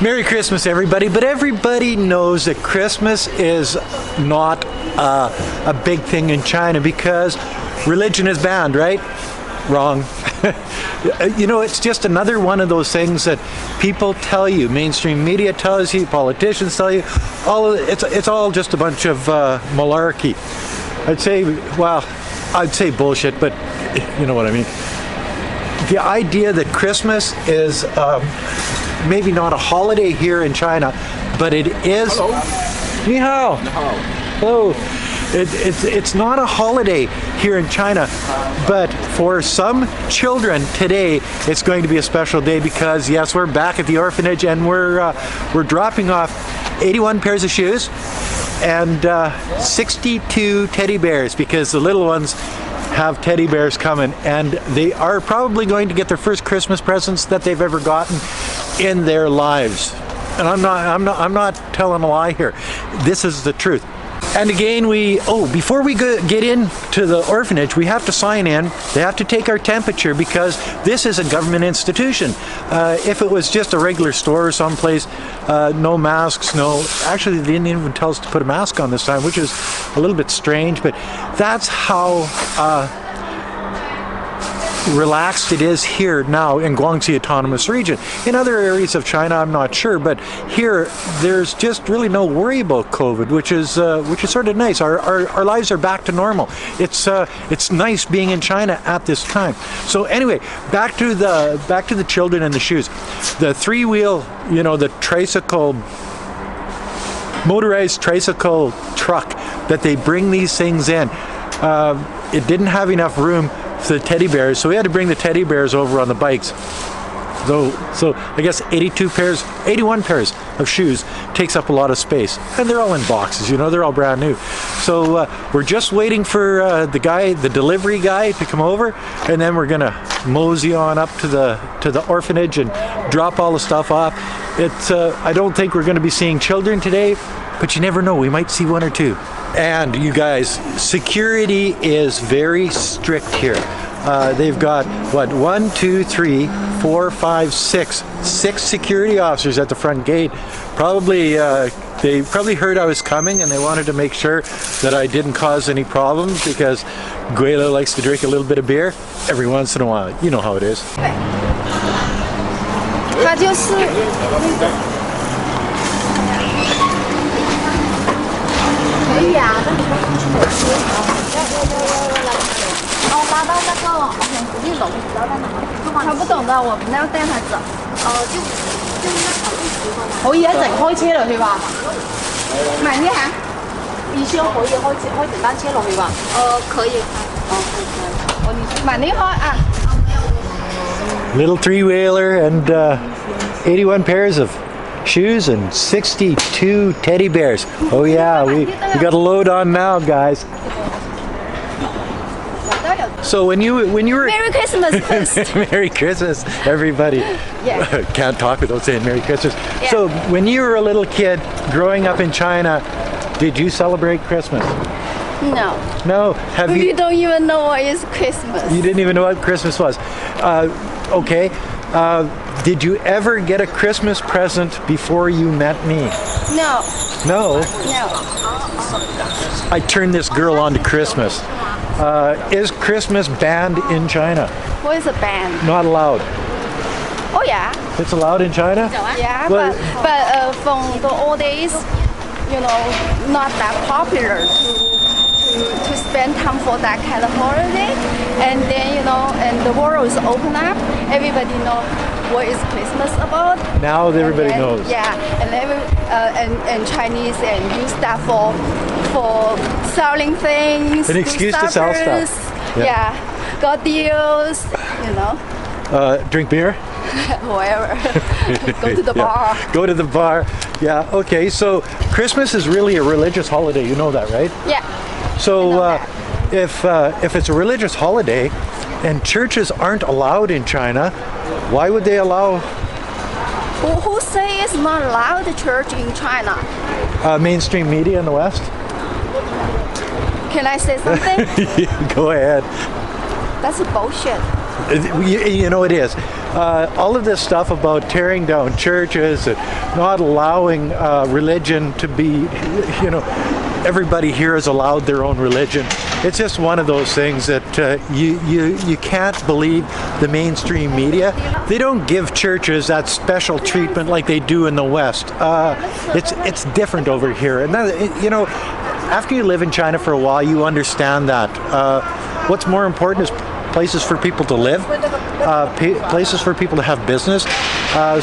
Merry Christmas, everybody. But everybody knows that Christmas is not a big thing in China because religion is banned, right? Wrong. You know, it's just another one of those things that people tell you, mainstream media tells you, politicians tell you. It's all just a bunch of malarkey. I'd say bullshit, but you know what I mean. The idea that Christmas is maybe not a holiday here in China, but it is. Hello. Ni hao. Hello. It's not a holiday here in China, but for some children today, it's going to be a special day because yes, we're back at the orphanage and we're dropping off 81 pairs of shoes and 62 teddy bears because the little ones have teddy bears coming and they are probably going to get their first Christmas presents that they've ever gotten in their lives. And I'm not telling a lie here. This is the truth. And again, before we get into the orphanage, we have to sign in. They have to take our temperature because this is a government institution. If it was just a regular store or someplace, no masks, actually they didn't even tell us to put a mask on this time, which is a little bit strange, but that's how relaxed it is here now in Guangxi Autonomous Region. In other areas of China, I'm not sure, but here there's just really no worry about COVID, which is sort of nice. Our lives are back to normal. It's nice being in China at this time. So anyway, back to the children and the shoes. The three-wheel, the tricycle, motorized tricycle truck that they bring these things in. It didn't have enough room for the teddy bears, so we had to bring the teddy bears over on the bikes. So I guess 81 pairs of shoes takes up a lot of space, and they're all in boxes. They're all brand new. So we're just waiting for the delivery guy, to come over, and then we're gonna mosey on up to the orphanage and drop all the stuff off. I don't think we're gonna be seeing children today, but you never know. We might see one or two. And you guys, security is very strict here. They've got, 1, 2, 3, 4, 5, 6 security officers at the front gate. They probably heard I was coming and they wanted to make sure that I didn't cause any problems because Gweilo likes to drink a little bit of beer every once in a while. You know how it is. 可以啊，那你们出去哦，拉到那个1楼，你知道在哪吗？他不懂的，我們要帶他走。就應該頭先試過嘛。可以一陣開車落去吧？唔係呢下，意思可以開電單車落去吧？可以。可以。你慢啲開啊。Little three-wheeler and 81 pairs of shoes and 62 teddy bears. Oh yeah, we got a load on now, guys. So when you were Merry Christmas first. Merry Christmas, everybody. Yeah. Can't talk without saying Merry Christmas. Yeah. So when you were a little kid growing up in China, did you celebrate Christmas? No. No. You don't even know what is Christmas. You didn't even know what Christmas was. Okay. Did you ever get a Christmas present before you met me? No. No? No. I turned this girl on to Christmas. Is Christmas banned in China? What is a band? Not allowed. Oh yeah. It's allowed in China? Yeah, Well, but from the old days, not that popular to spend time for that kind of holiday. And then, and the world is open up. Everybody knows what is Christmas about. Now everybody knows. Yeah, and Chinese and use that for selling things. An excuse to sell stuff. Yeah, got deals, Drink beer? whoever. Go to the bar. Go to the bar. Yeah, okay. So Christmas is really a religious holiday. You know that, right? Yeah. So if it's a religious holiday and churches aren't allowed in China, why would they allow? Who say it's not allowed to church in China? Mainstream media in the West? Can I say something? Go ahead. That's bullshit. You know it is. all of this stuff about tearing down churches and not allowing religion to be, everybody here is allowed their own religion. It's just one of those things that you can't believe the mainstream media. They don't give churches that special treatment like they do in the West. It's different over here, and that, after you live in China for a while, you understand that. What's more important is places for people to live, places for people to have business,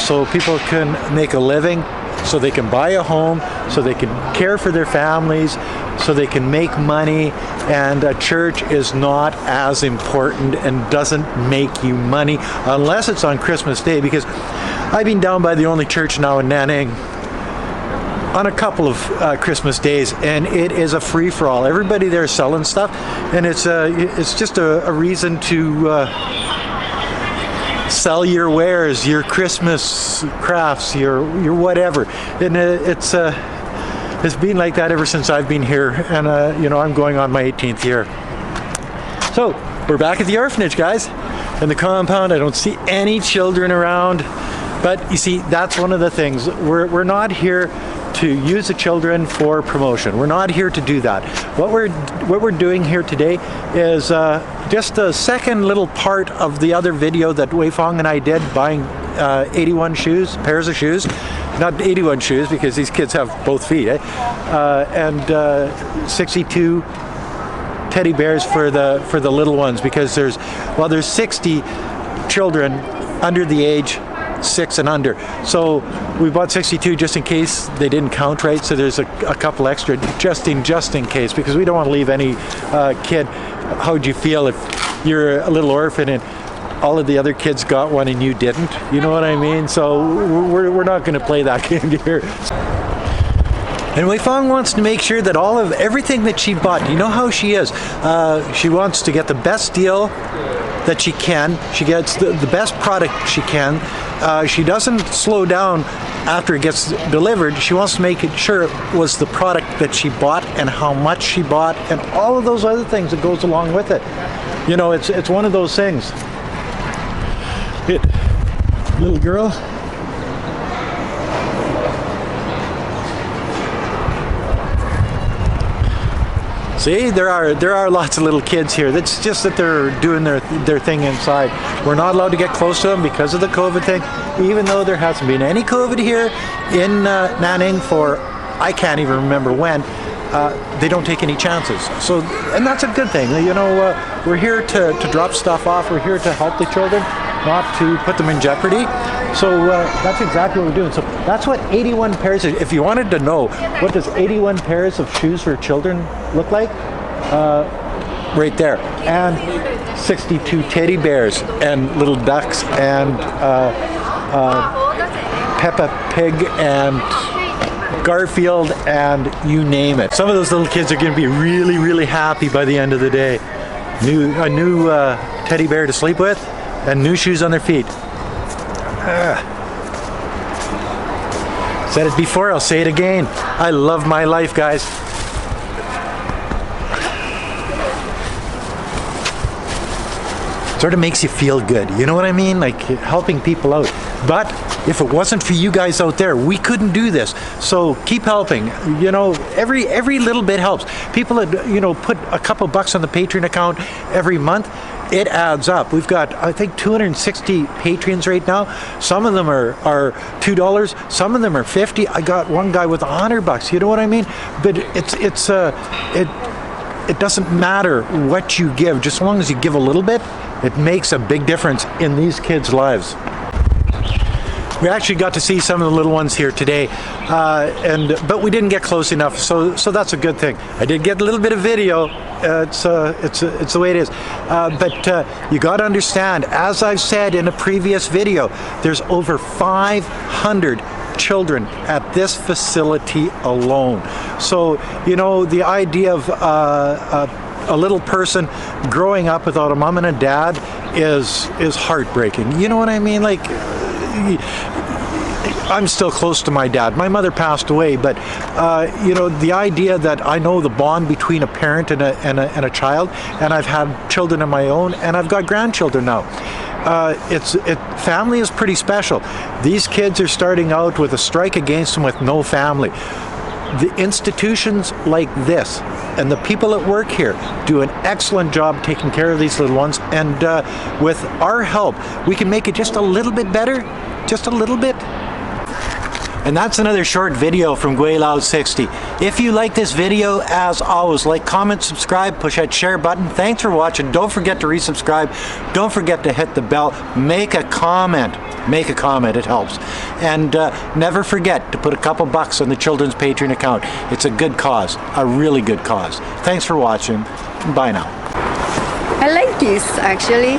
so people can make a living, so they can buy a home, so they can care for their families, so they can make money, and a church is not as important and doesn't make you money unless it's on Christmas Day, because I've been down by the only church now in Nanning on a couple of Christmas days, and it is a free-for-all. Everybody there is selling stuff, and it's just a reason to sell your wares, your Christmas crafts, your whatever. And it's been like that ever since I've been here, and I'm going on my 18th year. So we're back at the orphanage, guys. In the compound, I don't see any children around, but you see, that's one of the things. We're not here to use the children for promotion. We're not here to do that. What we're doing here today is just a second little part of the other video that Wei Fong and I did, buying 81 pairs of shoes. Not 81 shoes, because these kids have both feet, and 62 teddy bears for the little ones, because there's 60 children under the age 6 and under. So we bought 62 just in case they didn't count right. So there's a couple extra just in case, because we don't want to leave any kid. How would you feel if you're a little orphan and all of the other kids got one and you didn't? You know what I mean? So we're not going to play that game here. And Wei Fong wants to make sure that everything that she bought, you know how she is. She wants to get the best deal that she can. She gets the best product she can. She doesn't slow down after it gets delivered. She wants to make sure it was the product that she bought and how much she bought and all of those other things that goes along with it. It's one of those things. Little girl. See, there are lots of little kids here. That's just that they're doing their thing inside. We're not allowed to get close to them because of the COVID thing, even though there hasn't been any COVID here in Nanning for, I can't even remember when. They don't take any chances. So, and that's a good thing. We're here to drop stuff off. We're here to help the children, not to put them in jeopardy. So that's exactly what we're doing. So that's what 81 pairs is. If you wanted to know what does 81 pairs of shoes for children look like, right there. And 62 teddy bears and little ducks and Peppa Pig and Garfield and you name it. Some of those little kids are going to be really, really happy by the end of the day. A new teddy bear to sleep with and new shoes on their feet. Said it before, I'll say it again. I love my life, guys. Sort of makes you feel good, you know what I mean? Like helping people out. But if it wasn't for you guys out there, we couldn't do this. So keep helping. Every little bit helps. People that put a couple bucks on the Patreon account every month, it adds up. We've got, I think, 260 patrons right now. Some of them are $2. Some of them are $50. I got one guy with $100. You know what I mean? But it doesn't matter what you give, just as long as you give a little bit. It makes a big difference in these kids' lives. We actually got to see some of the little ones here today, but we didn't get close enough, so that's a good thing. I did get a little bit of video. It's the way it is. But you got to understand, as I've said in a previous video, there's over 500 children at this facility alone. So the idea of a little person growing up without a mom and a dad is heartbreaking. You know what I mean? Like, I'm still close to my dad. My mother passed away, but the idea that I know the bond between a parent and a child, and I've had children of my own, and I've got grandchildren now. family is pretty special. These kids are starting out with a strike against them with no family. The institutions like this and the people that work here do an excellent job taking care of these little ones, and with our help we can make it just a little bit better, just a little bit. And that's another short video from Gweilo 60. If you like this video, as always, like, comment, subscribe, push that share button. Thanks for watching. Don't forget to resubscribe. Don't forget to hit the bell. Make a comment. Make a comment, it helps. And never forget to put a couple bucks on the Children's Patreon account. It's a good cause, a really good cause. Thanks for watching. Bye now. I like this actually.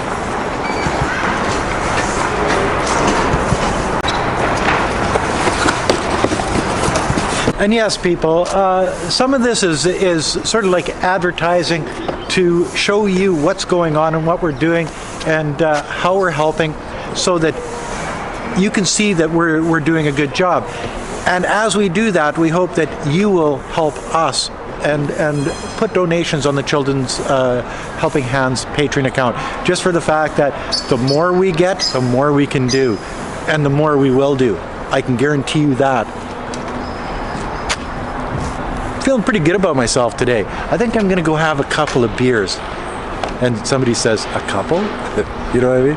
And yes, people, some of this is sort of like advertising to show you what's going on and what we're doing and how we're helping, so that you can see that we're doing a good job. And as we do that, we hope that you will help us and put donations on the Children's Helping Hands Patreon account, just for the fact that the more we get, the more we can do, and the more we will do. I can guarantee you that. Feeling pretty good about myself today. I think I'm gonna go have a couple of beers. And somebody says, a couple? You know what I mean?